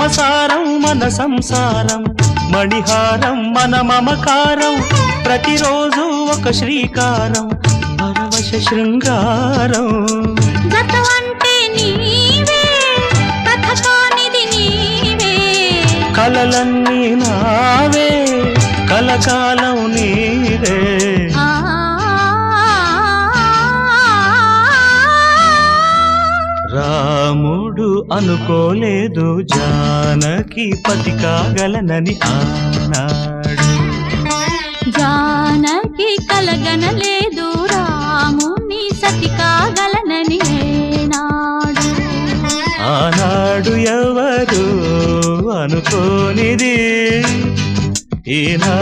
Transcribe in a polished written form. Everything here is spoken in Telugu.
మమసారం మన సంసారం, మణిహారం మన మమకారం, ప్రతిరోజు ఒక శ్రీకారం, పరవశ శృంగారం. గతమంటే నీవే, కథ కానిది నీవే, కలలన్నీ నావే, కలకాలం నీవే. రాముడు అనుకోలేదు జానకి పతి కాగలనని ఆనాడు, జానకి కలగనలేదు రాముని సతి కాగలనని ఏనాడు. ఆనాడు ఎవరు అనుకోనిది ఈనా